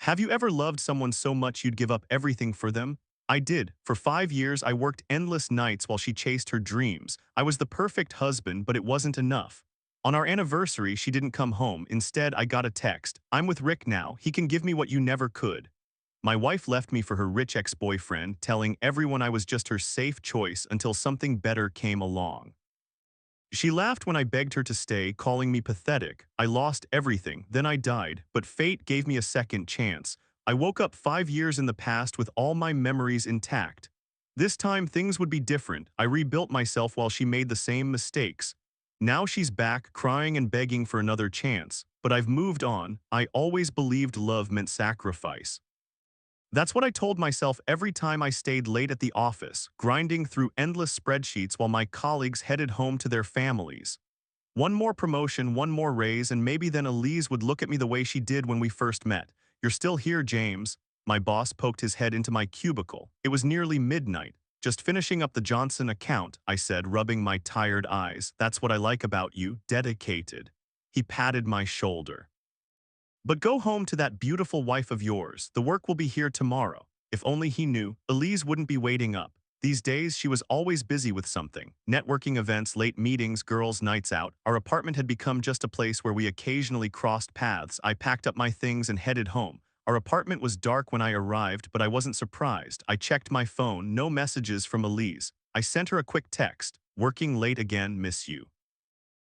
Have you ever loved someone so much you'd give up everything for them? I did. For 5 years, I worked endless nights while she chased her dreams. I was the perfect husband, but it wasn't enough. On our anniversary, she didn't come home. Instead, I got a text. I'm with Rick now. He can give me what you never could. My wife left me for her rich ex-boyfriend, telling everyone I was just her safe choice until something better came along. She laughed when I begged her to stay, calling me pathetic. I lost everything, then I died, but fate gave me a second chance. I woke up 5 years in the past with all my memories intact. This time things would be different. I rebuilt myself while she made the same mistakes. Now she's back, crying and begging for another chance. But I've moved on. I always believed love meant sacrifice. That's what I told myself every time I stayed late at the office, grinding through endless spreadsheets while my colleagues headed home to their families. One more promotion, one more raise, and maybe then Elise would look at me the way she did when we first met. You're still here, James. My boss poked his head into my cubicle. It was nearly midnight. Just finishing up the Johnson account, I said, rubbing my tired eyes. That's what I like about you, dedicated. He patted my shoulder. But go home to that beautiful wife of yours. The work will be here tomorrow. If only he knew, Elise wouldn't be waiting up. These days, she was always busy with something. Networking events, late meetings, girls' nights out. Our apartment had become just a place where we occasionally crossed paths. I packed up my things and headed home. Our apartment was dark when I arrived, but I wasn't surprised. I checked my phone, no messages from Elise. I sent her a quick text. Working late again, miss you.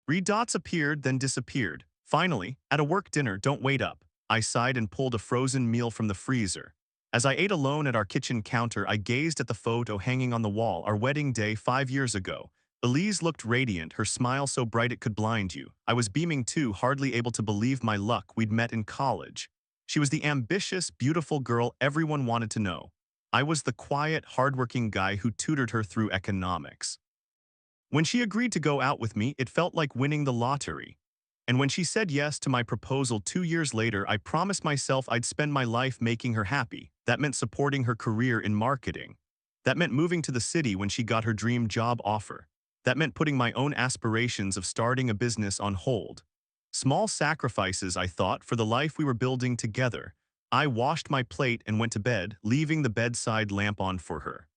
Three dots appeared, then disappeared. Finally, at a work dinner, don't wait up. I sighed and pulled a frozen meal from the freezer. As I ate alone at our kitchen counter, I gazed at the photo hanging on the wall, our wedding day 5 years ago. Elise looked radiant, her smile so bright it could blind you. I was beaming too, hardly able to believe my luck. We'd met in college. She was the ambitious, beautiful girl everyone wanted to know. I was the quiet, hardworking guy who tutored her through economics. When she agreed to go out with me, it felt like winning the lottery. And when she said yes to my proposal 2 years later, I promised myself I'd spend my life making her happy. That meant supporting her career in marketing. That meant moving to the city when she got her dream job offer. That meant putting my own aspirations of starting a business on hold. Small sacrifices, I thought, for the life we were building together. I washed my plate and went to bed, leaving the bedside lamp on for her.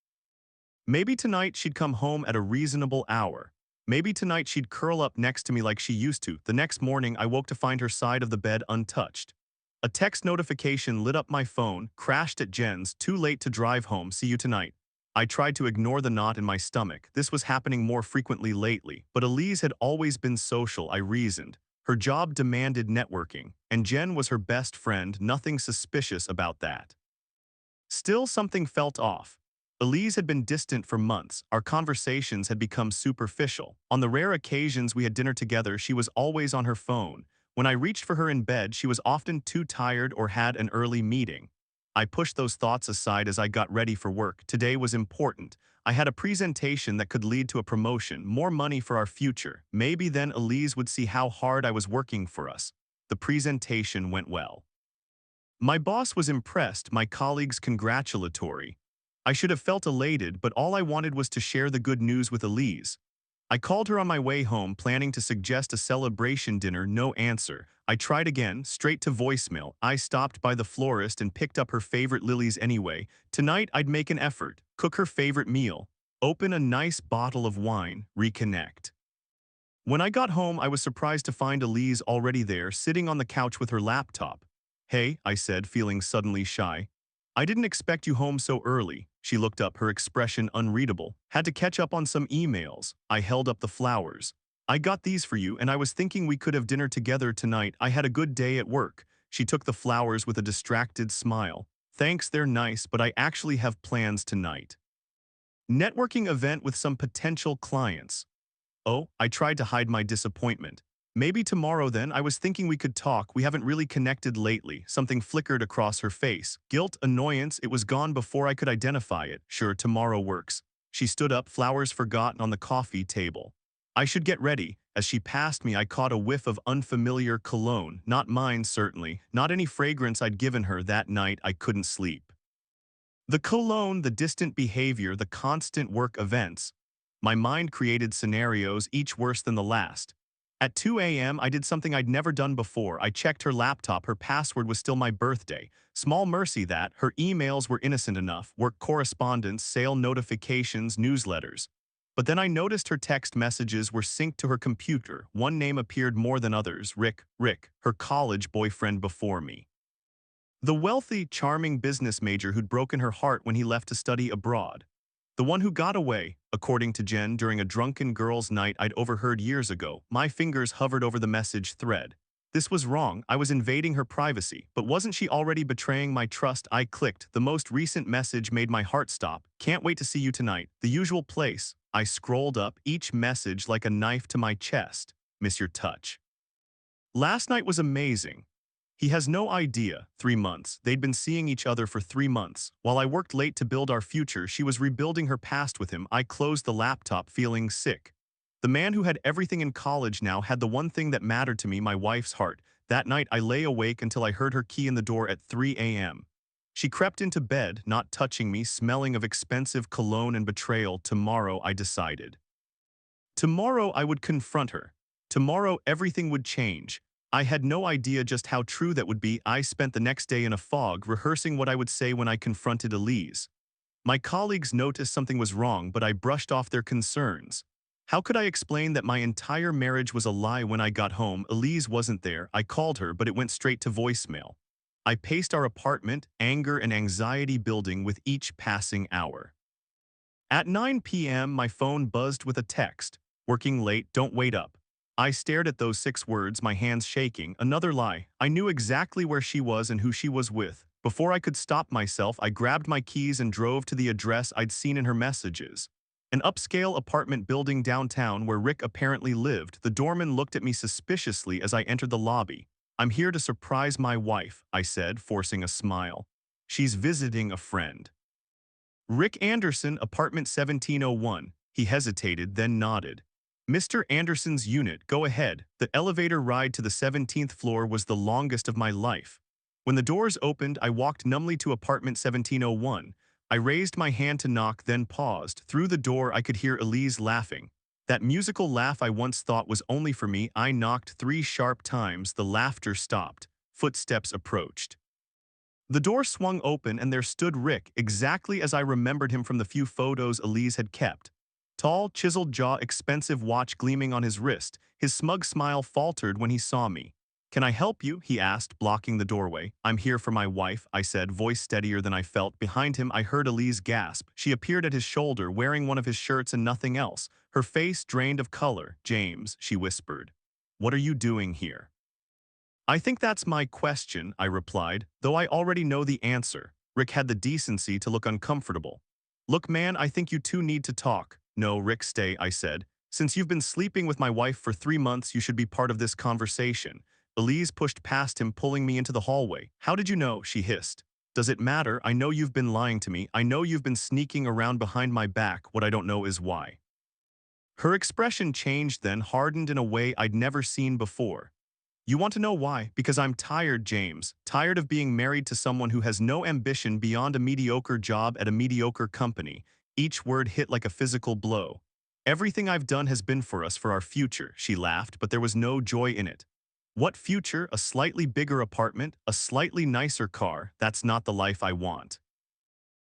Maybe tonight she'd come home at a reasonable hour. Maybe tonight she'd curl up next to me like she used to. The next morning, I woke to find her side of the bed untouched. A text notification lit up my phone, crashed at Jen's, too late to drive home, see you tonight. I tried to ignore the knot in my stomach. This was happening more frequently lately, but Elise had always been social, I reasoned. Her job demanded networking, and Jen was her best friend, nothing suspicious about that. Still, something felt off. Elise had been distant for months. Our conversations had become superficial. On the rare occasions we had dinner together, she was always on her phone. When I reached for her in bed, she was often too tired or had an early meeting. I pushed those thoughts aside as I got ready for work. Today was important. I had a presentation that could lead to a promotion, more money for our future. Maybe then Elise would see how hard I was working for us. The presentation went well. My boss was impressed, my colleagues congratulatory. I should have felt elated, but all I wanted was to share the good news with Elise. I called her on my way home, planning to suggest a celebration dinner, no answer. I tried again, straight to voicemail. I stopped by the florist and picked up her favorite lilies anyway. Tonight I'd make an effort, cook her favorite meal, open a nice bottle of wine, reconnect. When I got home, I was surprised to find Elise already there, sitting on the couch with her laptop. Hey, I said, feeling suddenly shy. I didn't expect you home so early. She looked up, her expression unreadable. Had to catch up on some emails. I held up the flowers. I got these for you, and I was thinking we could have dinner together tonight. I had a good day at work. She took the flowers with a distracted smile. Thanks, they're nice, but I actually have plans tonight. Networking event with some potential clients. Oh, I tried to hide my disappointment. Maybe tomorrow then. I was thinking we could talk. We haven't really connected lately. Something flickered across her face. Guilt, annoyance, it was gone before I could identify it. Sure, tomorrow works. She stood up, flowers forgotten on the coffee table. I should get ready. As she passed me, I caught a whiff of unfamiliar cologne. Not mine, certainly. Not any fragrance I'd given her that night. I couldn't sleep. The cologne, the distant behavior, the constant work events. My mind created scenarios, each worse than the last. At 2 a.m., I did something I'd never done before. I checked her laptop. Her password was still my birthday. Small mercy that her emails were innocent enough, work correspondence, sale notifications, newsletters. But then I noticed her text messages were synced to her computer. One name appeared more than others, Rick, her college boyfriend before me. The wealthy, charming business major who'd broken her heart when he left to study abroad. The one who got away, according to Jen, during a drunken girls' night I'd overheard years ago. My fingers hovered over the message thread. This was wrong. I was invading her privacy, but wasn't she already betraying my trust? I clicked. The most recent message made my heart stop. Can't wait to see you tonight. The usual place. I scrolled up, each message like a knife to my chest. Miss your touch. Last night was amazing. He has no idea. 3 months. They'd been seeing each other for 3 months. While I worked late to build our future, she was rebuilding her past with him. I closed the laptop feeling sick. The man who had everything in college now had the one thing that mattered to me, my wife's heart. That night I lay awake until I heard her key in the door at 3 a.m. She crept into bed, not touching me, smelling of expensive cologne and betrayal. Tomorrow, I decided. Tomorrow I would confront her. Tomorrow everything would change. I had no idea just how true that would be. I spent the next day in a fog, rehearsing what I would say when I confronted Elise. My colleagues noticed something was wrong, but I brushed off their concerns. How could I explain that my entire marriage was a lie when I got home? Elise wasn't there. I called her, but it went straight to voicemail. I paced our apartment, anger and anxiety building with each passing hour. At 9 p.m., my phone buzzed with a text. Working late, don't wait up. I stared at those 6 words, my hands shaking. Another lie. I knew exactly where she was and who she was with. Before I could stop myself, I grabbed my keys and drove to the address I'd seen in her messages. An upscale apartment building downtown where Rick apparently lived. The doorman looked at me suspiciously as I entered the lobby. I'm here to surprise my wife, I said, forcing a smile. She's visiting a friend. Rick Anderson, apartment 1701. He hesitated, then nodded. Mr. Anderson's unit, go ahead. The elevator ride to the 17th floor was the longest of my life. When the doors opened, I walked numbly to apartment 1701. I raised my hand to knock, then paused. Through the door, I could hear Elise laughing. That musical laugh I once thought was only for me. I knocked 3 sharp times. The laughter stopped. Footsteps approached. The door swung open and there stood Rick, exactly as I remembered him from the few photos Elise had kept. Tall, chiseled jaw, expensive watch gleaming on his wrist. His smug smile faltered when he saw me. Can I help you? He asked, blocking the doorway. I'm here for my wife, I said, voice steadier than I felt. Behind him, I heard Elise gasp. She appeared at his shoulder, wearing one of his shirts and nothing else. Her face drained of color. James, she whispered. What are you doing here? I think that's my question, I replied, though I already know the answer. Rick had the decency to look uncomfortable. Look, man, I think you two need to talk. No, Rick, stay, I said. Since you've been sleeping with my wife for 3 months, you should be part of this conversation. Elise pushed past him, pulling me into the hallway. How did you know? She hissed. Does it matter? I know you've been lying to me. I know you've been sneaking around behind my back. What I don't know is why. Her expression changed then, hardened in a way I'd never seen before. You want to know why? Because I'm tired, James. Tired of being married to someone who has no ambition beyond a mediocre job at a mediocre company. Each word hit like a physical blow. Everything I've done has been for us, for our future, she laughed, but there was no joy in it. What future? A slightly bigger apartment? A slightly nicer car? That's not the life I want.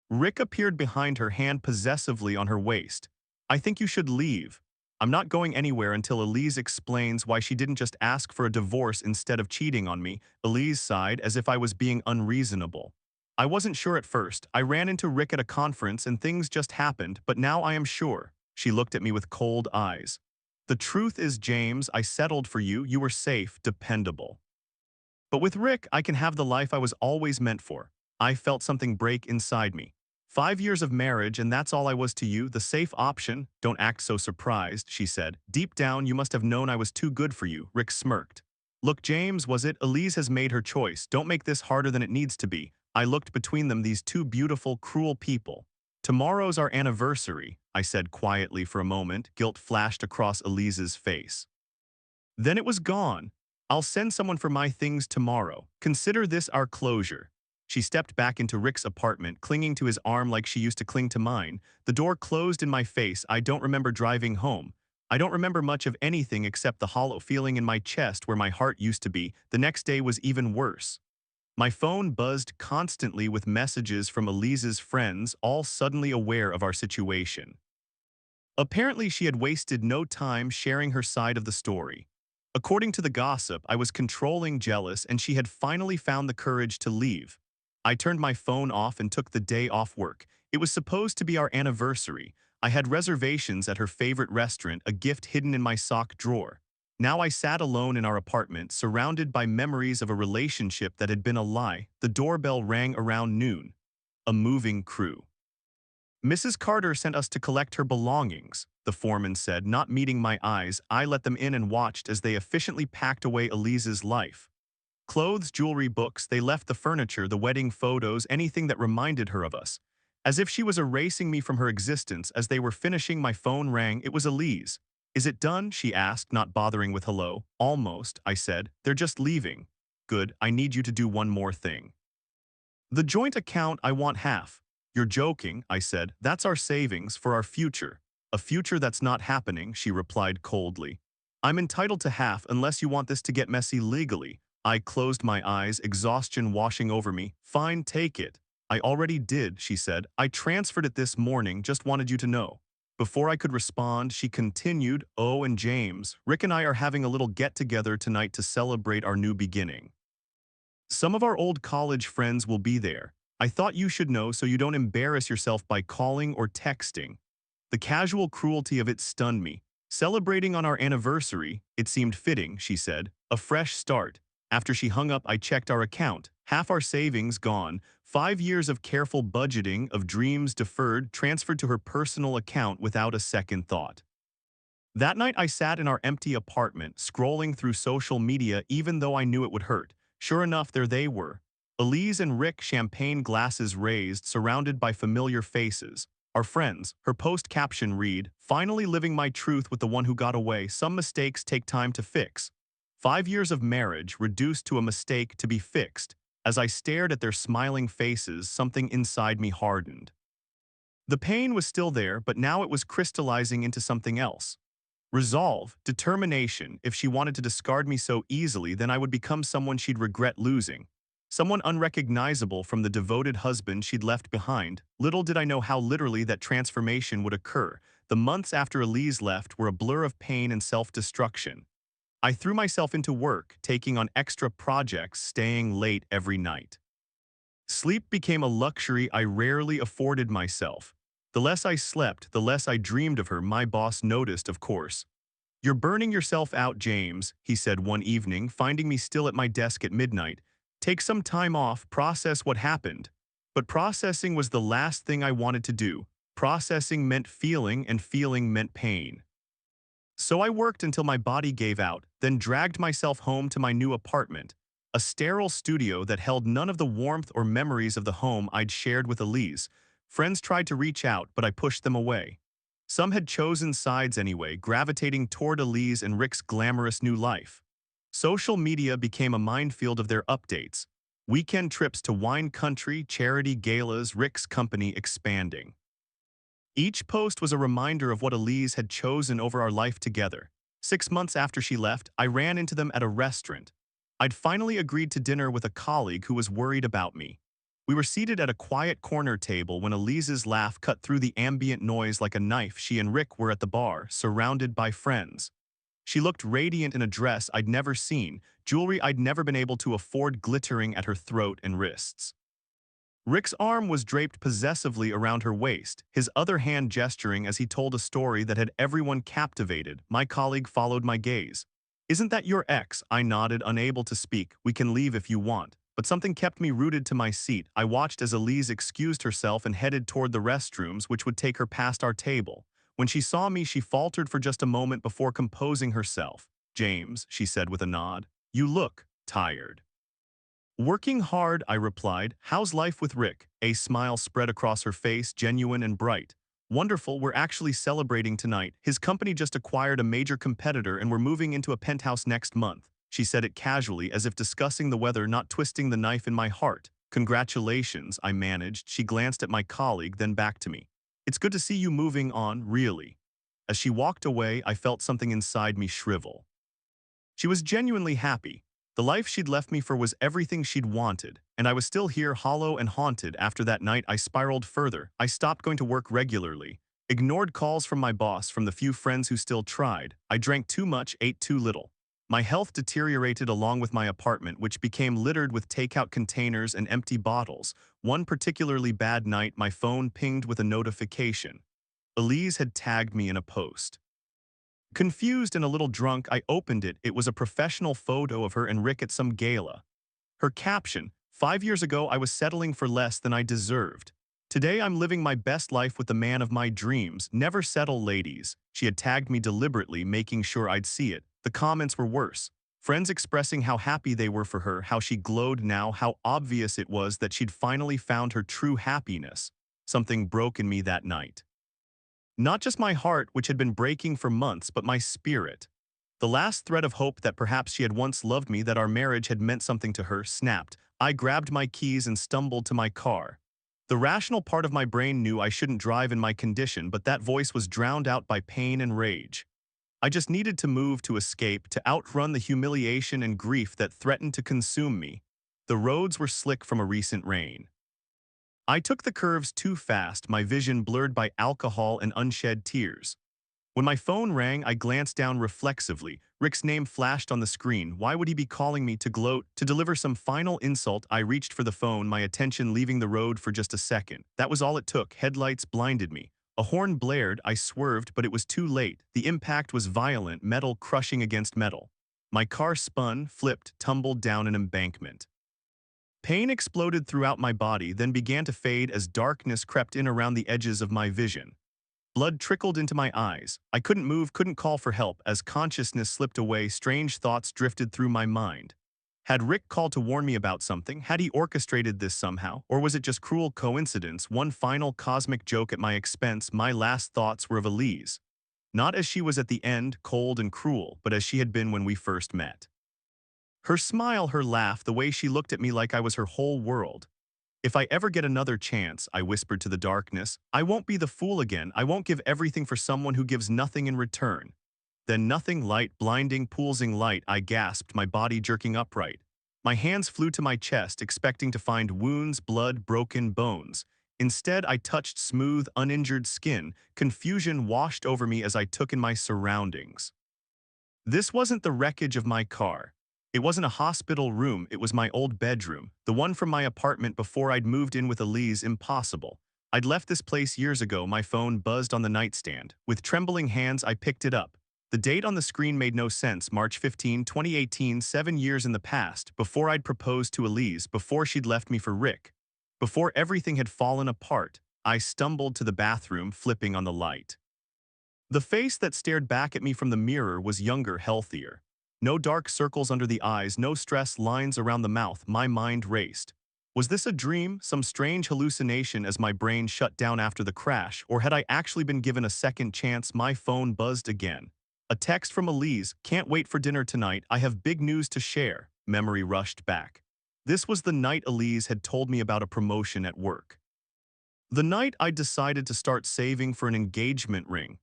Rick appeared behind her, hand possessively on her waist. I think you should leave. I'm not going anywhere until Elise explains why she didn't just ask for a divorce instead of cheating on me. Elise sighed as if I was being unreasonable. I wasn't sure at first. I ran into Rick at a conference and things just happened, but now I am sure. She looked at me with cold eyes. The truth is, James, I settled for you. You were safe, dependable. But with Rick, I can have the life I was always meant for. I felt something break inside me. 5 years of marriage, and that's all I was to you, the safe option. Don't act so surprised, she said. Deep down, you must have known I was too good for you. Rick smirked. Look, James, was it? Elise has made her choice. Don't make this harder than it needs to be. I looked between them, these two beautiful, cruel people. Tomorrow's our anniversary, I said quietly. For a moment, guilt flashed across Elise's face. Then it was gone. I'll send someone for my things tomorrow. Consider this our closure. She stepped back into Rick's apartment, clinging to his arm like she used to cling to mine. The door closed in my face. I don't remember driving home. I don't remember much of anything except the hollow feeling in my chest where my heart used to be. The next day was even worse. My phone buzzed constantly with messages from Elise's friends, all suddenly aware of our situation. Apparently, she had wasted no time sharing her side of the story. According to the gossip, I was controlling, jealous, and she had finally found the courage to leave. I turned my phone off and took the day off work. It was supposed to be our anniversary. I had reservations at her favorite restaurant, a gift hidden in my sock drawer. Now I sat alone in our apartment, surrounded by memories of a relationship that had been a lie. The doorbell rang around noon. A moving crew. Mrs. Carter sent us to collect her belongings, the foreman said. Not meeting my eyes, I let them in and watched as they efficiently packed away Elise's life. Clothes, jewelry, books, they left the furniture, the wedding photos, anything that reminded her of us. As if she was erasing me from her existence. As they were finishing, my phone rang. It was Elise. Is it done? She asked, not bothering with hello. Almost, I said. They're just leaving. Good, I need you to do one more thing. The joint account, I want half. You're joking, I said. That's our savings for our future. A future that's not happening, she replied coldly. I'm entitled to half unless you want this to get messy legally. I closed my eyes, exhaustion washing over me. Fine, take it. I already did, she said. I transferred it this morning, just wanted you to know. Before I could respond, she continued, Oh, and James, Rick and I are having a little get-together tonight to celebrate our new beginning. Some of our old college friends will be there. I thought you should know so you don't embarrass yourself by calling or texting. The casual cruelty of it stunned me. Celebrating on our anniversary, it seemed fitting, she said. A fresh start. After she hung up, I checked our account. Half our savings gone. 5 years of careful budgeting, of dreams deferred, transferred to her personal account without a second thought. That night I sat in our empty apartment, scrolling through social media even though I knew it would hurt. Sure enough, there they were. Elise and Rick, champagne glasses raised, surrounded by familiar faces. Our friends. Her post caption read, Finally living my truth with the one who got away. Some mistakes take time to fix. 5 years of marriage reduced to a mistake to be fixed. As I stared at their smiling faces, something inside me hardened. The pain was still there, but now it was crystallizing into something else. Resolve, determination. If she wanted to discard me so easily, then I would become someone she'd regret losing. Someone unrecognizable from the devoted husband she'd left behind. Little did I know how literally that transformation would occur. The months after Elise left were a blur of pain and self-destruction. I threw myself into work, taking on extra projects, staying late every night. Sleep became a luxury I rarely afforded myself. The less I slept, the less I dreamed of her. My boss noticed, of course. You're burning yourself out, James, he said one evening, finding me still at my desk at midnight. Take some time off, process what happened. But processing was the last thing I wanted to do. Processing meant feeling, and feeling meant pain. So I worked until my body gave out, then dragged myself home to my new apartment, a sterile studio that held none of the warmth or memories of the home I'd shared with Elise. Friends tried to reach out, but I pushed them away. Some had chosen sides anyway, gravitating toward Elise and Rick's glamorous new life. Social media became a minefield of their updates. Weekend trips to wine country, charity galas, Rick's company expanding. Each post was a reminder of what Elise had chosen over our life together. 6 months after she left, I ran into them at a restaurant. I'd finally agreed to dinner with a colleague who was worried about me. We were seated at a quiet corner table when Elise's laugh cut through the ambient noise like a knife. She and Rick were at the bar, surrounded by friends. She looked radiant in a dress I'd never seen, jewelry I'd never been able to afford glittering at her throat and wrists. Rick's arm was draped possessively around her waist, his other hand gesturing as he told a story that had everyone captivated. My colleague followed my gaze. Isn't that your ex? I nodded, unable to speak. We can leave if you want. But something kept me rooted to my seat. I watched as Elise excused herself and headed toward the restrooms, which would take her past our table. When she saw me, she faltered for just a moment before composing herself. James, she said with a nod, you look tired. Working hard, I replied. How's life with Rick? A smile spread across her face, genuine and bright. Wonderful, we're actually celebrating tonight. His company just acquired a major competitor and we're moving into a penthouse next month. She said it casually, as if discussing the weather, not twisting the knife in my heart. Congratulations, I managed. She glanced at my colleague, then back to me. It's good to see you moving on, really. As she walked away, I felt something inside me shrivel. She was genuinely happy. The life she'd left me for was everything she'd wanted, and I was still here hollow and haunted. After that night, I spiraled further. I stopped going to work regularly, ignored calls from my boss, from the few friends who still tried. I drank too much, ate too little. My health deteriorated along with my apartment, which became littered with takeout containers and empty bottles. One particularly bad night, my phone pinged with a notification. Elise had tagged me in a post. Confused and a little drunk, I opened it. It was a professional photo of her and Rick at some gala. Her caption: 5 years ago I was settling for less than I deserved. Today I'm living my best life with the man of my dreams. Never settle, ladies. She had tagged me deliberately, making sure I'd see it. The comments were worse. Friends expressing how happy they were for her, how she glowed now, how obvious it was that she'd finally found her true happiness. Something broke in me that night. Not just my heart, which had been breaking for months, but my spirit. The last thread of hope that perhaps she had once loved me, that our marriage had meant something to her, snapped. I grabbed my keys and stumbled to my car. The rational part of my brain knew I shouldn't drive in my condition, but that voice was drowned out by pain and rage. I just needed to move, to escape, to outrun the humiliation and grief that threatened to consume me. The roads were slick from a recent rain. I took the curves too fast, my vision blurred by alcohol and unshed tears. When my phone rang, I glanced down reflexively. Rick's name flashed on the screen. Why would he be calling me? To gloat? To deliver some final insult? I reached for the phone, my attention leaving the road for just a second. That was all it took. Headlights blinded me. A horn blared. I swerved, but it was too late. The impact was violent, metal crushing against metal. My car spun, flipped, tumbled down an embankment. Pain exploded throughout my body, then began to fade as darkness crept in around the edges of my vision. Blood trickled into my eyes. I couldn't move, couldn't call for help. As consciousness slipped away, strange thoughts drifted through my mind. Had Rick called to warn me about something? Had he orchestrated this somehow? Or was it just cruel coincidence, one final cosmic joke at my expense? My last thoughts were of Elise. Not as she was at the end, cold and cruel, but as she had been when we first met. Her smile, her laugh, the way she looked at me like I was her whole world. If I ever get another chance, I whispered to the darkness, I won't be the fool again. I won't give everything for someone who gives nothing in return. Then nothing, light, blinding, pulsing light, I gasped, my body jerking upright. My hands flew to my chest, expecting to find wounds, blood, broken bones. Instead, I touched smooth, uninjured skin. Confusion washed over me as I took in my surroundings. This wasn't the wreckage of my car. It wasn't a hospital room, it was my old bedroom, the one from my apartment before I'd moved in with Elise. Impossible. I'd left this place years ago. My phone buzzed on the nightstand. With trembling hands, I picked it up. The date on the screen made no sense. March 15, 2018, 7 years in the past, before I'd proposed to Elise, before she'd left me for Rick. Before everything had fallen apart. I stumbled to the bathroom, flipping on the light. The face that stared back at me from the mirror was younger, healthier. No dark circles under the eyes, no stress lines around the mouth. My mind raced. Was this a dream, some strange hallucination as my brain shut down after the crash, or had I actually been given a second chance? My phone buzzed again. A text from Elise: can't wait for dinner tonight, I have big news to share. Memory rushed back. This was the night Elise had told me about a promotion at work. The night I decided to start saving for an engagement ring.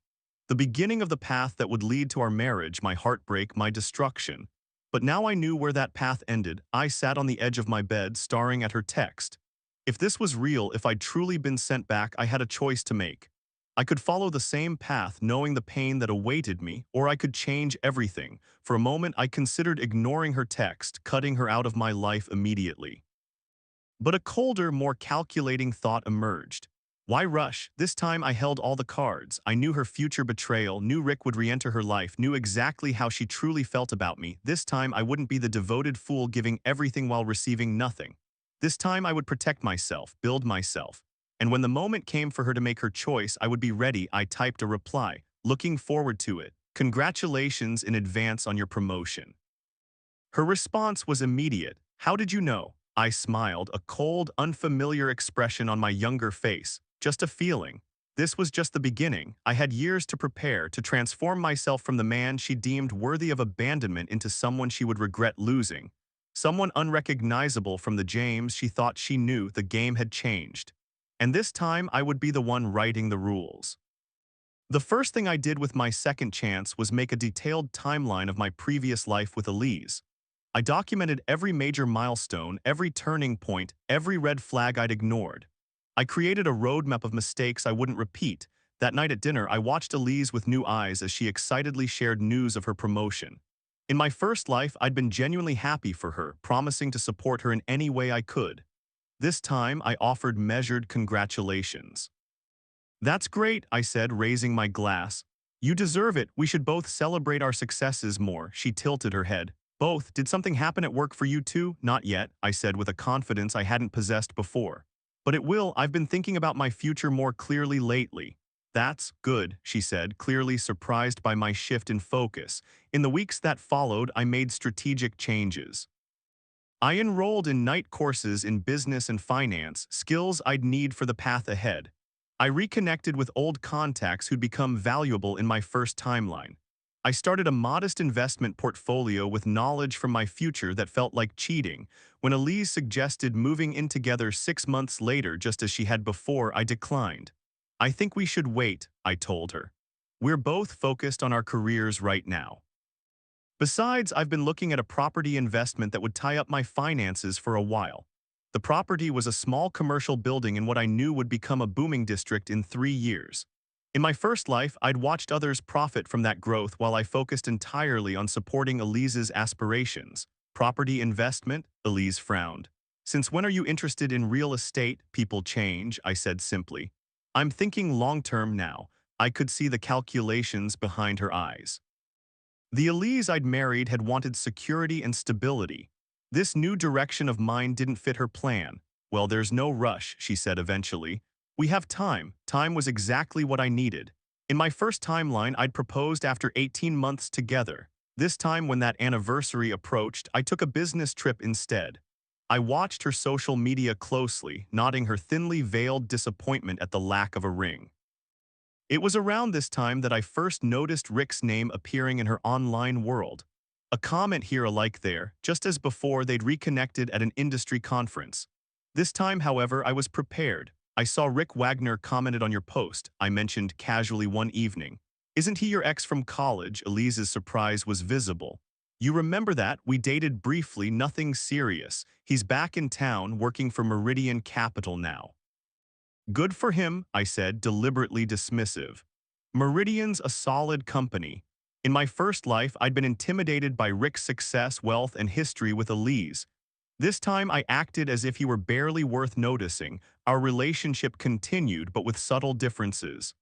The beginning of the path that would lead to our marriage, my heartbreak, my destruction. But now I knew where that path ended. I sat on the edge of my bed, staring at her text. If this was real, if I'd truly been sent back, I had a choice to make. I could follow the same path, knowing the pain that awaited me, or I could change everything. For a moment, I considered ignoring her text, cutting her out of my life immediately. But a colder, more calculating thought emerged. Why rush? This time I held all the cards. I knew her future betrayal, knew Rick would re-enter her life, knew exactly how she truly felt about me. This time I wouldn't be the devoted fool giving everything while receiving nothing. This time I would protect myself, build myself. And when the moment came for her to make her choice, I would be ready. I typed a reply, looking forward to it. Congratulations in advance on your promotion. Her response was immediate. How did you know? I smiled, a cold, unfamiliar expression on my younger face. Just a feeling. This was just the beginning. I had years to prepare, to transform myself from the man she deemed worthy of abandonment into someone she would regret losing. Someone unrecognizable from the James she thought she knew. The game had changed. And this time I would be the one writing the rules. The first thing I did with my second chance was make a detailed timeline of my previous life with Elise. I documented every major milestone, every turning point, every red flag I'd ignored. I created a roadmap of mistakes I wouldn't repeat. That night at dinner, I watched Elise with new eyes as she excitedly shared news of her promotion. In my first life, I'd been genuinely happy for her, promising to support her in any way I could. This time, I offered measured congratulations. "That's great," I said, raising my glass. "You deserve it. We should both celebrate our successes more." She tilted her head. "Both? Did something happen at work for you too?" "Not yet," I said with a confidence I hadn't possessed before. "But it will. I've been thinking about my future more clearly lately." "That's good," she said, clearly surprised by my shift in focus. In the weeks that followed, I made strategic changes. I enrolled in night courses in business and finance, skills I'd need for the path ahead. I reconnected with old contacts who'd become valuable in my first timeline. I started a modest investment portfolio with knowledge from my future that felt like cheating. When Elise suggested moving in together 6 months later, just as she had before, I declined. "I think we should wait," I told her. "We're both focused on our careers right now. Besides, I've been looking at a property investment that would tie up my finances for a while." The property was a small commercial building in what I knew would become a booming district in 3 years. In my first life, I'd watched others profit from that growth while I focused entirely on supporting Elise's aspirations. "Property investment?" Elise frowned. "Since when are you interested in real estate?" "People change," I said simply. "I'm thinking long-term now." I could see the calculations behind her eyes. The Elise I'd married had wanted security and stability. This new direction of mine didn't fit her plan. "Well, there's no rush," she said eventually. "We have time." Time was exactly what I needed. In my first timeline, I'd proposed after 18 months together. This time, when that anniversary approached, I took a business trip instead. I watched her social media closely, nodding her thinly veiled disappointment at the lack of a ring. It was around this time that I first noticed Rick's name appearing in her online world. A comment here, a like there, just as before they'd reconnected at an industry conference. This time, however, I was prepared. "I saw Rick Wagner commented on your post," I mentioned casually one evening. "Isn't he your ex from college?" Elise's surprise was visible. "You remember that? We dated briefly, nothing serious. He's back in town, working for Meridian Capital now." "Good for him," I said, deliberately dismissive. "Meridian's a solid company." In my first life, I'd been intimidated by Rick's success, wealth, and history with Elise. This time, I acted as if he were barely worth noticing. Our relationship continued, but with subtle differences.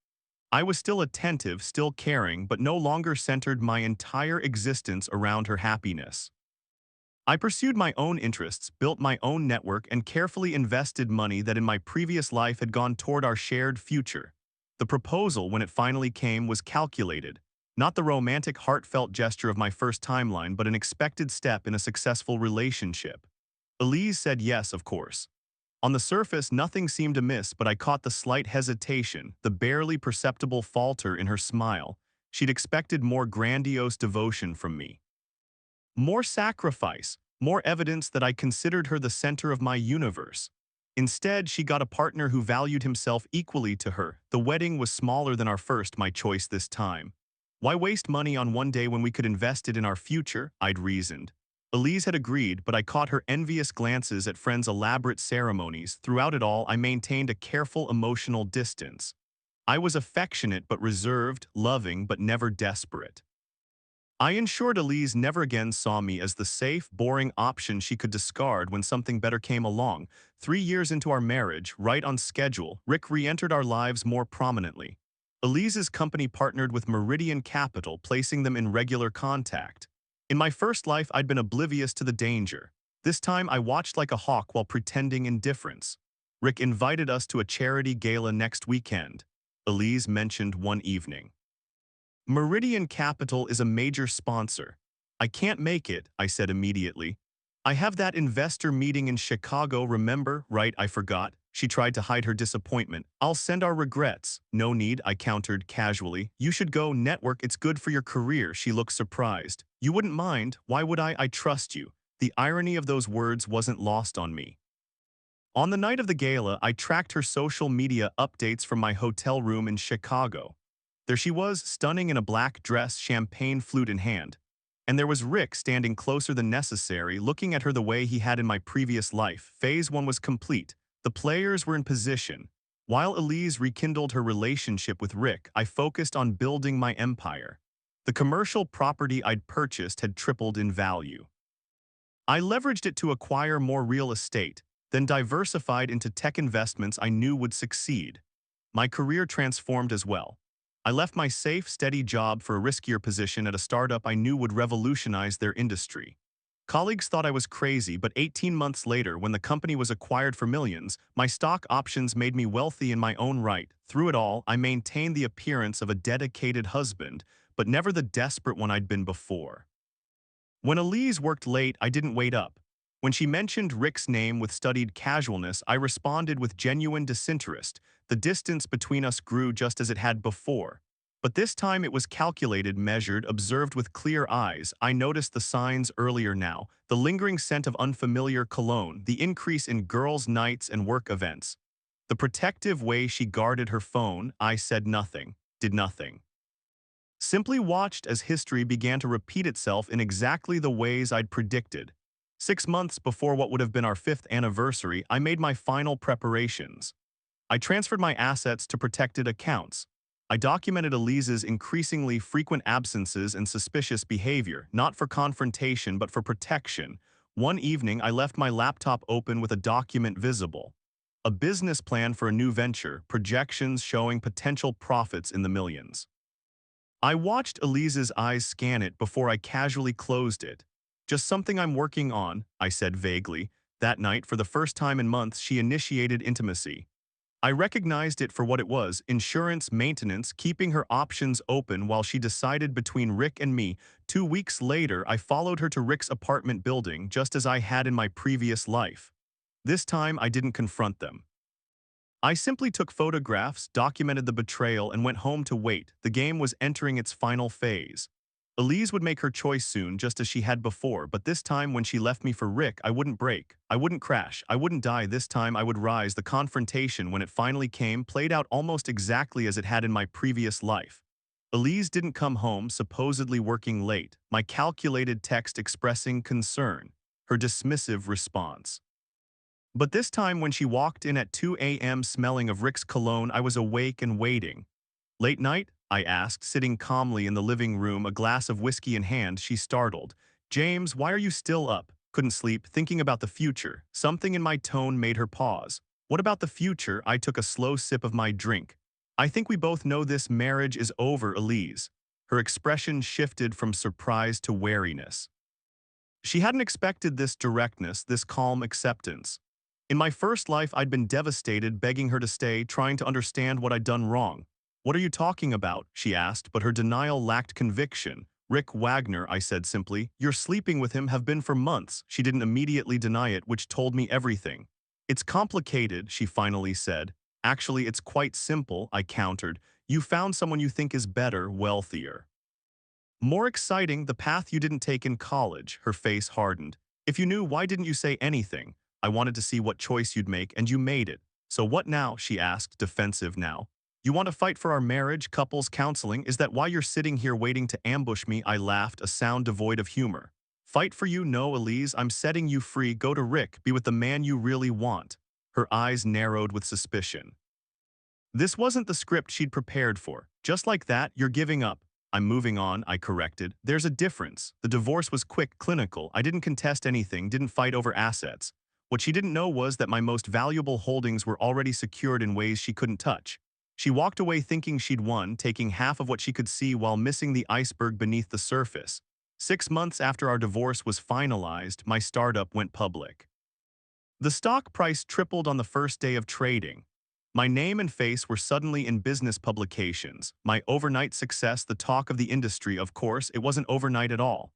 I was still attentive, still caring, but no longer centered my entire existence around her happiness. I pursued my own interests, built my own network, and carefully invested money that in my previous life had gone toward our shared future. The proposal, when it finally came, was calculated. Not the romantic, heartfelt gesture of my first timeline, but an expected step in a successful relationship. Elise said yes, of course. On the surface, nothing seemed amiss, but I caught the slight hesitation, the barely perceptible falter in her smile. She'd expected more grandiose devotion from me. More sacrifice, more evidence that I considered her the center of my universe. Instead, she got a partner who valued himself equally to her. The wedding was smaller than our first, my choice this time. Why waste money on one day when we could invest it in our future? I'd reasoned. Elise had agreed, but I caught her envious glances at friends' elaborate ceremonies. Throughout it all, I maintained a careful emotional distance. I was affectionate but reserved, loving but never desperate. I ensured Elise never again saw me as the safe, boring option she could discard when something better came along. 3 years into our marriage, right on schedule, Rick re-entered our lives more prominently. Elise's company partnered with Meridian Capital, placing them in regular contact. In my first life, I'd been oblivious to the danger. This time, I watched like a hawk while pretending indifference. Rick invited us to a charity gala next weekend, Elise mentioned one evening. Meridian Capital is a major sponsor. "I can't make it," I said immediately. "I have that investor meeting in Chicago, remember?" "Right, I forgot." She tried to hide her disappointment. "I'll send our regrets." "No need," I countered casually. "You should go network, it's good for your career." She looked surprised. "You wouldn't mind?" "Why would I? I trust you." The irony of those words wasn't lost on me. On the night of the gala, I tracked her social media updates from my hotel room in Chicago. There she was, stunning in a black dress, champagne flute in hand. And there was Rick standing closer than necessary, looking at her the way he had in my previous life. Phase 1 was complete. The players were in position. While Elise rekindled her relationship with Rick, I focused on building my empire. The commercial property I'd purchased had tripled in value. I leveraged it to acquire more real estate, then diversified into tech investments I knew would succeed. My career transformed as well. I left my safe, steady job for a riskier position at a startup I knew would revolutionize their industry. Colleagues thought I was crazy, but 18 months later, when the company was acquired for millions, my stock options made me wealthy in my own right. Through it all, I maintained the appearance of a dedicated husband, but never the desperate one I'd been before. When Elise worked late, I didn't wait up. When she mentioned Rick's name with studied casualness, I responded with genuine disinterest. The distance between us grew just as it had before. But this time it was calculated, measured, observed with clear eyes. I noticed the signs earlier now, the lingering scent of unfamiliar cologne, the increase in girls' nights and work events. The protective way she guarded her phone. I said nothing, did nothing. Simply watched as history began to repeat itself in exactly the ways I'd predicted. 6 months before what would have been our 5th anniversary, I made my final preparations. I transferred my assets to protected accounts. I documented Elise's increasingly frequent absences and suspicious behavior, not for confrontation but for protection. One evening, I left my laptop open with a document visible. A business plan for a new venture, projections showing potential profits in the millions. I watched Elise's eyes scan it before I casually closed it. Just something I'm working on, I said vaguely. That night, for the first time in months, she initiated intimacy. I recognized it for what it was, insurance, maintenance, keeping her options open while she decided between Rick and me. 2 weeks later, I followed her to Rick's apartment building, just as I had in my previous life. This time, I didn't confront them. I simply took photographs, documented the betrayal, and went home to wait. The game was entering its final phase. Elise would make her choice soon, just as she had before, but this time when she left me for Rick, I wouldn't break. I wouldn't crash. I wouldn't die. This time I would rise. The confrontation, when it finally came, played out almost exactly as it had in my previous life. Elise didn't come home, supposedly working late. My calculated text expressing concern. Her dismissive response. But this time when she walked in at 2 a.m. smelling of Rick's cologne, I was awake and waiting. "Late night?" I asked, sitting calmly in the living room, a glass of whiskey in hand. She startled. "James, why are you still up?" "Couldn't sleep, thinking about the future." Something in my tone made her pause. "What about the future?" I took a slow sip of my drink. "I think we both know this marriage is over, Elise." Her expression shifted from surprise to wariness. She hadn't expected this directness, this calm acceptance. In my first life, I'd been devastated, begging her to stay, trying to understand what I'd done wrong. "What are you talking about?" she asked, but her denial lacked conviction. "Rick Wagner," I said simply. "You're sleeping with him, have been for months." She didn't immediately deny it, which told me everything. "It's complicated," she finally said. "Actually, it's quite simple," I countered. "You found someone you think is better, wealthier, more exciting, the path you didn't take in college." Her face hardened. "If you knew, why didn't you say anything? I wanted to see what choice you'd make, and you made it." "So what now?" she asked, defensive now. "You want to fight for our marriage, couples counseling? Is that why you're sitting here waiting to ambush me?" I laughed, a sound devoid of humor. "Fight for you? No, Elise, I'm setting you free. Go to Rick, be with the man you really want." Her eyes narrowed with suspicion. This wasn't the script she'd prepared for. "Just like that, you're giving up." "I'm moving on," I corrected. "There's a difference." The divorce was quick, clinical. I didn't contest anything, didn't fight over assets. What she didn't know was that my most valuable holdings were already secured in ways she couldn't touch. She walked away thinking she'd won, taking half of what she could see while missing the iceberg beneath the surface. 6 months after our divorce was finalized, my startup went public. The stock price tripled on the first day of trading. My name and face were suddenly in business publications. My overnight success, the talk of the industry. Of course, it wasn't overnight at all.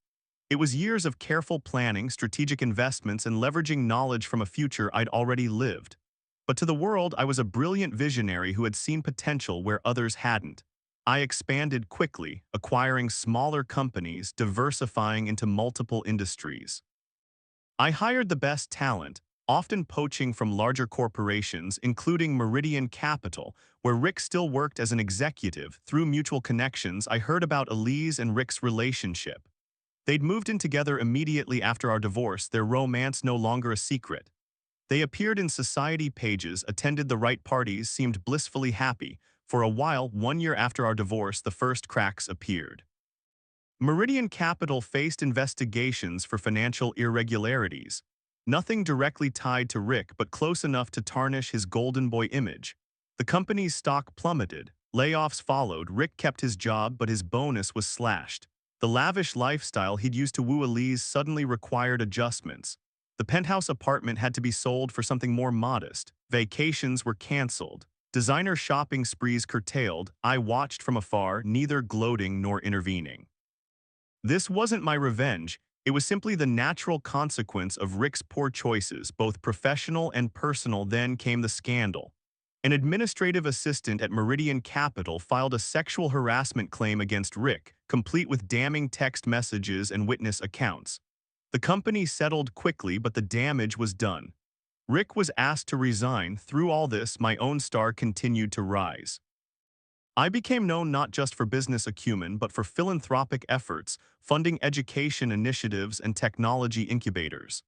It was years of careful planning, strategic investments, and leveraging knowledge from a future I'd already lived. But to the world, I was a brilliant visionary who had seen potential where others hadn't. I expanded quickly, acquiring smaller companies, diversifying into multiple industries. I hired the best talent, often poaching from larger corporations, including Meridian Capital, where Rick still worked as an executive. Through mutual connections, I heard about Elise and Rick's relationship. They'd moved in together immediately after our divorce, their romance no longer a secret. They appeared in society pages, attended the right parties, seemed blissfully happy. For a while, 1 year after our divorce, the first cracks appeared. Meridian Capital faced investigations for financial irregularities. Nothing directly tied to Rick, but close enough to tarnish his golden boy image. The company's stock plummeted. Layoffs followed. Rick kept his job, but his bonus was slashed. The lavish lifestyle he'd used to woo Elise suddenly required adjustments. The penthouse apartment had to be sold for something more modest. Vacations were canceled. Designer shopping sprees curtailed. I watched from afar, neither gloating nor intervening. This wasn't my revenge, it was simply the natural consequence of Rick's poor choices, both professional and personal. Then came the scandal. An administrative assistant at Meridian Capital filed a sexual harassment claim against Rick, complete with damning text messages and witness accounts. The company settled quickly, but the damage was done. Rick was asked to resign. Through all this, my own star continued to rise. I became known not just for business acumen but for philanthropic efforts, funding education initiatives and technology incubators.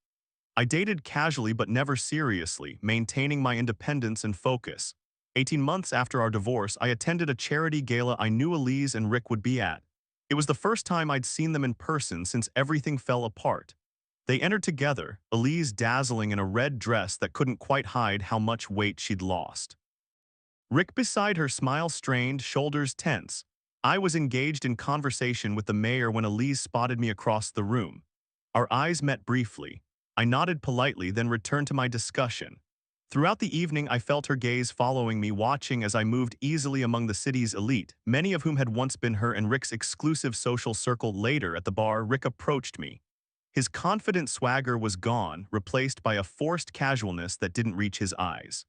I dated casually but never seriously, maintaining my independence and focus. 18 months after our divorce, I attended a charity gala I knew Elise and Rick would be at. It was the first time I'd seen them in person since everything fell apart. They entered together, Elise dazzling in a red dress that couldn't quite hide how much weight she'd lost. Rick beside her, smile strained, shoulders tense. I was engaged in conversation with the mayor when Elise spotted me across the room. Our eyes met briefly. I nodded politely, then returned to my discussion. Throughout the evening, I felt her gaze following me, watching as I moved easily among the city's elite, many of whom had once been her and Rick's exclusive social circle. Later, at the bar, Rick approached me. His confident swagger was gone, replaced by a forced casualness that didn't reach his eyes.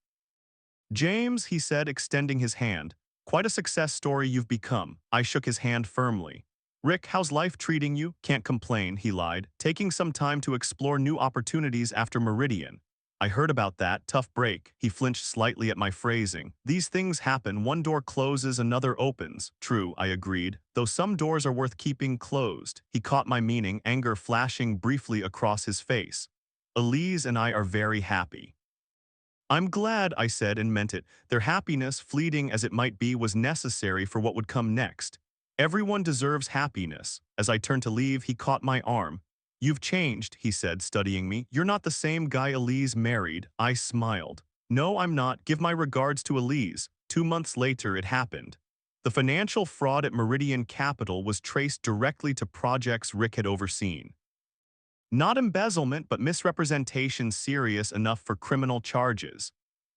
"James," he said, extending his hand, "quite a success story you've become." I shook his hand firmly. "Rick, how's life treating you?" "Can't complain," he lied, "taking some time to explore new opportunities after Meridian." "I heard about that, tough break." He flinched slightly at my phrasing. "These things happen, one door closes, another opens." "True," I agreed, "though some doors are worth keeping closed." He caught my meaning, anger flashing briefly across his face. "Elise and I are very happy." "I'm glad," I said and meant it. Their happiness, fleeting as it might be, was necessary for what would come next. Everyone deserves happiness. As I turned to leave, he caught my arm. "You've changed," he said, studying me. "You're not the same guy Elise married." I smiled. "No, I'm not. Give my regards to Elise." 2 months later, it happened. The financial fraud at Meridian Capital was traced directly to projects Rick had overseen. Not embezzlement, but misrepresentation serious enough for criminal charges.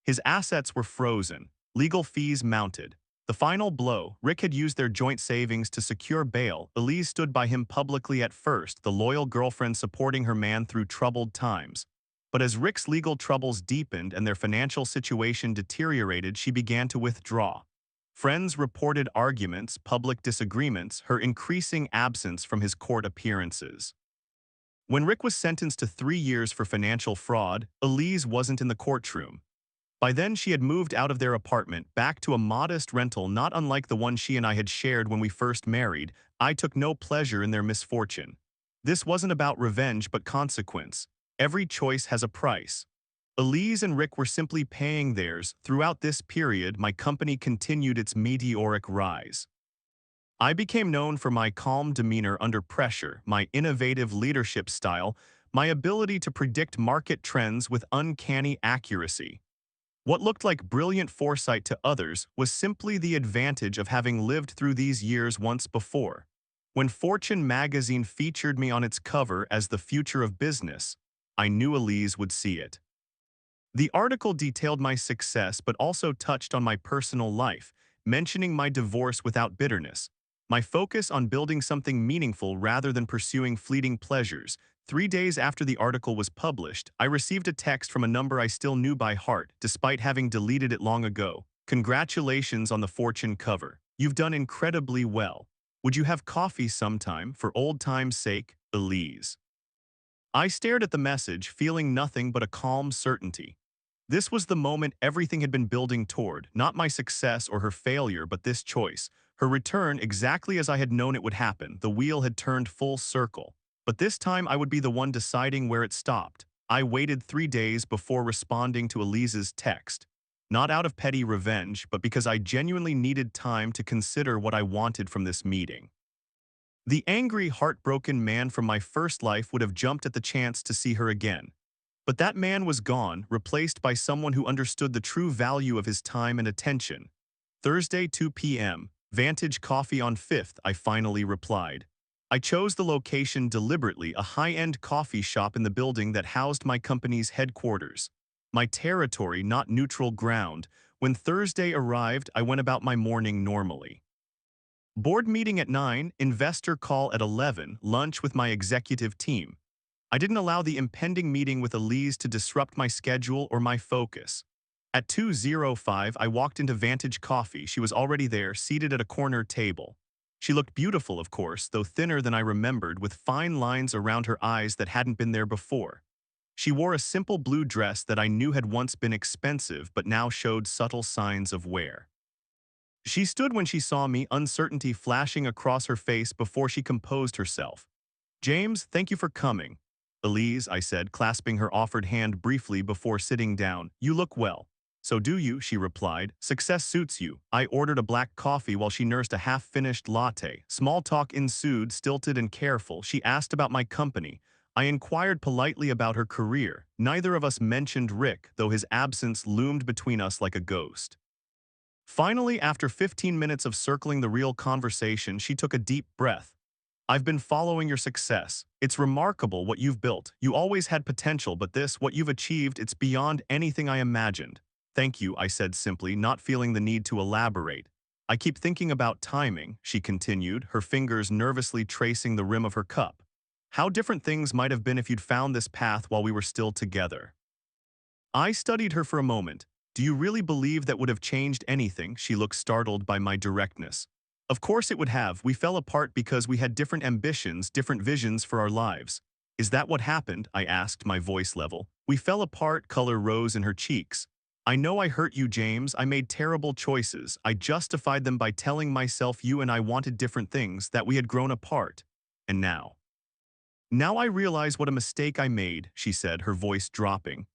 His assets were frozen, legal fees mounted. The final blow, Rick had used their joint savings to secure bail. Elise stood by him publicly at first, the loyal girlfriend supporting her man through troubled times. But as Rick's legal troubles deepened and their financial situation deteriorated, she began to withdraw. Friends reported arguments, public disagreements, her increasing absence from his court appearances. When Rick was sentenced to 3 years for financial fraud, Elise wasn't in the courtroom. By then, she had moved out of their apartment, back to a modest rental not unlike the one she and I had shared when we first married. I took no pleasure in their misfortune. This wasn't about revenge but consequence. Every choice has a price. Elise and Rick were simply paying theirs. Throughout this period, my company continued its meteoric rise. I became known for my calm demeanor under pressure, my innovative leadership style, my ability to predict market trends with uncanny accuracy. What looked like brilliant foresight to others was simply the advantage of having lived through these years once before. When Fortune magazine featured me on its cover as the future of business, I knew Elise would see it. The article detailed my success but also touched on my personal life, mentioning my divorce without bitterness. My focus on building something meaningful rather than pursuing fleeting pleasures. 3 days after the article was published, I received a text from a number I still knew by heart, despite having deleted it long ago. "Congratulations on the Fortune cover. You've done incredibly well. Would you have coffee sometime for old time's sake, Elise?" I stared at the message, feeling nothing but a calm certainty. This was the moment everything had been building toward, not my success or her failure, but this choice. Her return exactly as I had known it would happen. The wheel had turned full circle. But this time I would be the one deciding where it stopped. I waited 3 days before responding to Elise's text. Not out of petty revenge, but because I genuinely needed time to consider what I wanted from this meeting. The angry, heartbroken man from my first life would have jumped at the chance to see her again. But that man was gone, replaced by someone who understood the true value of his time and attention. Thursday, 2 p.m., Vantage Coffee on 5th, I finally replied. I chose the location deliberately, a high-end coffee shop in the building that housed my company's headquarters. My territory, not neutral ground. When Thursday arrived, I went about my morning normally. Board meeting at 9, investor call at 11, lunch with my executive team. I didn't allow the impending meeting with Elise to disrupt my schedule or my focus. At 2:05, I walked into Vantage Coffee. She was already there, seated at a corner table. She looked beautiful, of course, though thinner than I remembered, with fine lines around her eyes that hadn't been there before. She wore a simple blue dress that I knew had once been expensive but now showed subtle signs of wear. She stood when she saw me, uncertainty flashing across her face before she composed herself. "James, thank you for coming." "Elise," I said, clasping her offered hand briefly before sitting down. "You look well." "So do you," she replied. "Success suits you." I ordered a black coffee while she nursed a half-finished latte. Small talk ensued, stilted and careful. She asked about my company. I inquired politely about her career. Neither of us mentioned Rick, though his absence loomed between us like a ghost. Finally, after 15 minutes of circling the real conversation, she took a deep breath. "I've been following your success. It's remarkable what you've built. You always had potential, but what you've achieved, it's beyond anything I imagined." "Thank you," I said simply, not feeling the need to elaborate. "I keep thinking about timing," she continued, her fingers nervously tracing the rim of her cup. "How different things might have been if you'd found this path while we were still together." I studied her for a moment. "Do you really believe that would have changed anything?" She looked startled by my directness. "Of course it would have. We fell apart because we had different ambitions, different visions for our lives." "Is that what happened?" I asked, my voice level. "We fell apart," color rose in her cheeks. "I know I hurt you, James. I made terrible choices. I justified them by telling myself you and I wanted different things, that we had grown apart. And now? Now I realize what a mistake I made," she said, her voice dropping.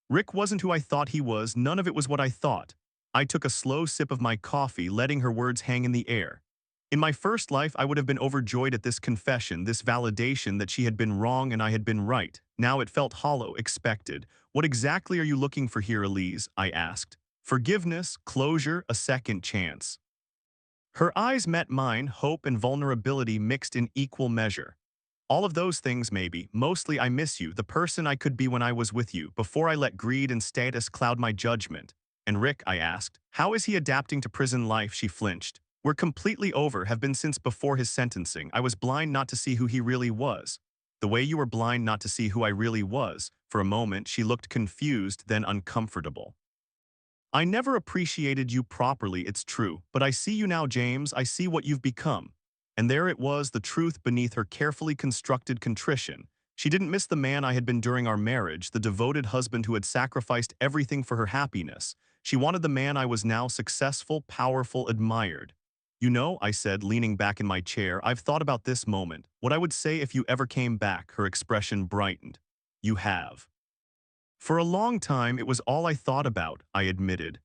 "Rick wasn't who I thought he was. None of it was what I thought." I took a slow sip of my coffee, letting her words hang in the air. In my first life, I would have been overjoyed at this confession, this validation that she had been wrong and I had been right. Now it felt hollow, expected. "What exactly are you looking for here, Elise?" I asked. "Forgiveness, closure, a second chance." Her eyes met mine, hope and vulnerability mixed in equal measure. "All of those things maybe. Mostly I miss you, the person I could be when I was with you, before I let greed and status cloud my judgment." "And Rick," I asked, "how is he adapting to prison life?" She flinched. "We're completely over, have been since before his sentencing. I was blind not to see who he really was." "The way you were blind not to see who I really was." For a moment she looked confused, then uncomfortable. "I never appreciated you properly, it's true, but I see you now, James. I see what you've become." And there it was, the truth beneath her carefully constructed contrition. She didn't miss the man I had been during our marriage, the devoted husband who had sacrificed everything for her happiness. She wanted the man I was now, successful, powerful, admired. "You know," I said, leaning back in my chair, "I've thought about this moment. What I would say if you ever came back." Her expression brightened. "You have." For a long time, it was all I thought about, I admitted.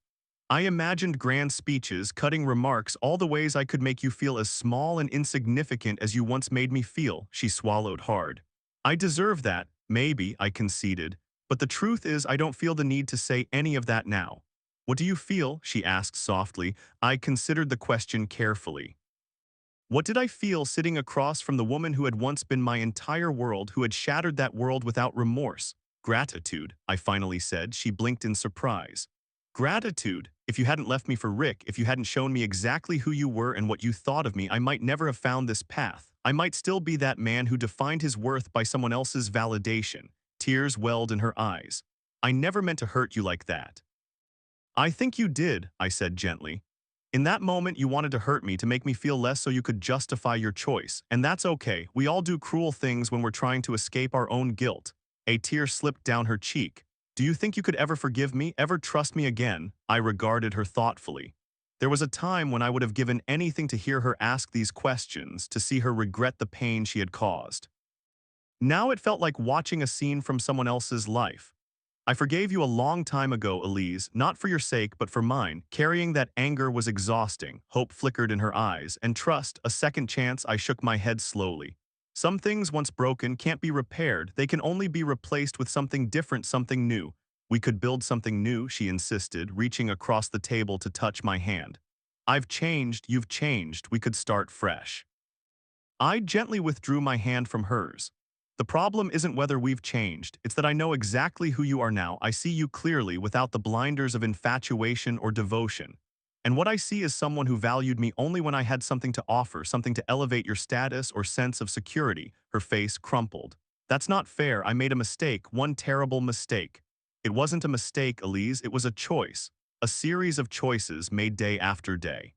I imagined grand speeches, cutting remarks, all the ways I could make you feel as small and insignificant as you once made me feel. She swallowed hard. "I deserve that, maybe," I conceded. "But the truth is I don't feel the need to say any of that now." "What do you feel?" she asked softly. I considered the question carefully. What did I feel sitting across from the woman who had once been my entire world, who had shattered that world without remorse? "Gratitude," I finally said. She blinked in surprise. "Gratitude. If you hadn't left me for Rick, if you hadn't shown me exactly who you were and what you thought of me, I might never have found this path. I might still be that man who defined his worth by someone else's validation." Tears welled in her eyes. "I never meant to hurt you like that." "I think you did," I said gently. In that moment, you wanted to hurt me to make me feel less so you could justify your choice, and that's okay. We all do cruel things when we're trying to escape our own guilt. A tear slipped down her cheek. Do you think you could ever forgive me, ever trust me again? I regarded her thoughtfully. There was a time when I would have given anything to hear her ask these questions, to see her regret the pain she had caused. Now it felt like watching a scene from someone else's life. I forgave you a long time ago, Elise, not for your sake but for mine. Carrying that anger was exhausting. Hope flickered in her eyes, and trust, a second chance. I shook my head slowly. Some things once broken can't be repaired, they can only be replaced with something different, something new. We could build something new, she insisted, reaching across the table to touch my hand. I've changed, you've changed, we could start fresh. I gently withdrew my hand from hers. The problem isn't whether we've changed, it's that I know exactly who you are now. I see you clearly without the blinders of infatuation or devotion. And what I see is someone who valued me only when I had something to offer, something to elevate your status or sense of security. Her face crumpled. That's not fair. I made a mistake, one terrible mistake. It wasn't a mistake, Elise, it was a choice. A series of choices made day after day.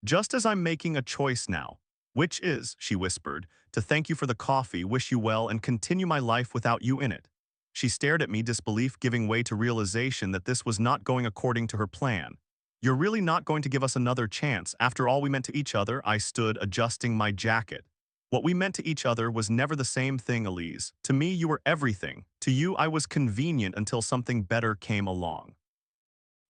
Just as I'm making a choice now, which is, she whispered, to thank you for the coffee, wish you well, and continue my life without you in it. She stared at me, disbelief giving way to realization that this was not going according to her plan. You're really not going to give us another chance after all we meant to each other? I stood, adjusting my jacket. What we meant to each other was never the same thing, Elise. To me, you were everything. To you, I was convenient until something better came along.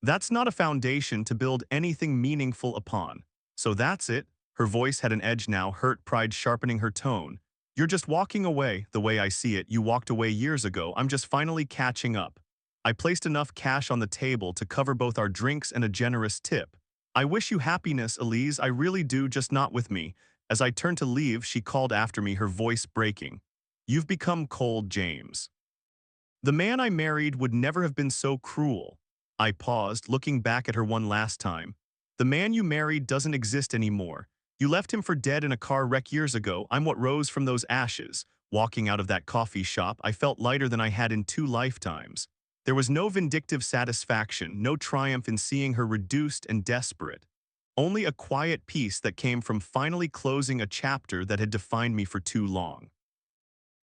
That's not a foundation to build anything meaningful upon. So that's it. Her voice had an edge now, hurt pride sharpening her tone. You're just walking away, the way I see it. You walked away years ago. I'm just finally catching up. I placed enough cash on the table to cover both our drinks and a generous tip. I wish you happiness, Elise, I really do, just not with me. As I turned to leave, she called after me, her voice breaking. You've become cold, James. The man I married would never have been so cruel. I paused, looking back at her one last time. The man you married doesn't exist anymore. You left him for dead in a car wreck years ago. I'm what rose from those ashes. Walking out of that coffee shop, I felt lighter than I had in 2 lifetimes. There was no vindictive satisfaction, no triumph in seeing her reduced and desperate. Only a quiet peace that came from finally closing a chapter that had defined me for too long.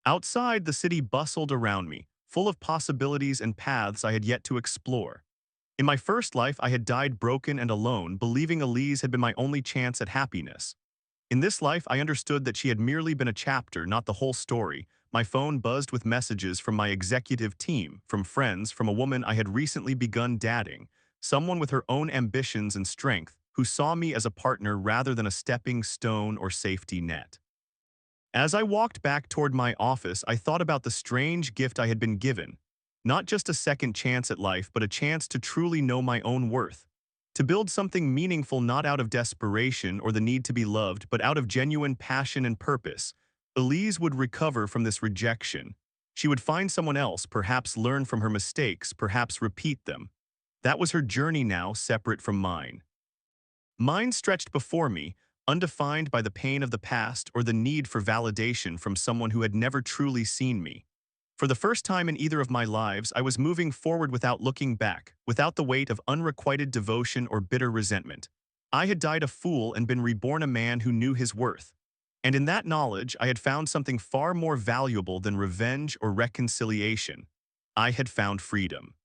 Outside, the city bustled around me, full of possibilities and paths I had yet to explore. In my first life, I had died broken and alone, believing Elise had been my only chance at happiness. In this life, I understood that she had merely been a chapter, not the whole story. My phone buzzed with messages from my executive team, from friends, from a woman I had recently begun dating, someone with her own ambitions and strength, who saw me as a partner rather than a stepping stone or safety net. As I walked back toward my office, I thought about the strange gift I had been given. Not just a second chance at life, but a chance to truly know my own worth. To build something meaningful not out of desperation or the need to be loved, but out of genuine passion and purpose. Elise would recover from this rejection. She would find someone else, perhaps learn from her mistakes, perhaps repeat them. That was her journey now, separate from mine. Mine stretched before me, undefined by the pain of the past or the need for validation from someone who had never truly seen me. For the first time in either of my lives, I was moving forward without looking back, without the weight of unrequited devotion or bitter resentment. I had died a fool and been reborn a man who knew his worth. And in that knowledge, I had found something far more valuable than revenge or reconciliation. I had found freedom.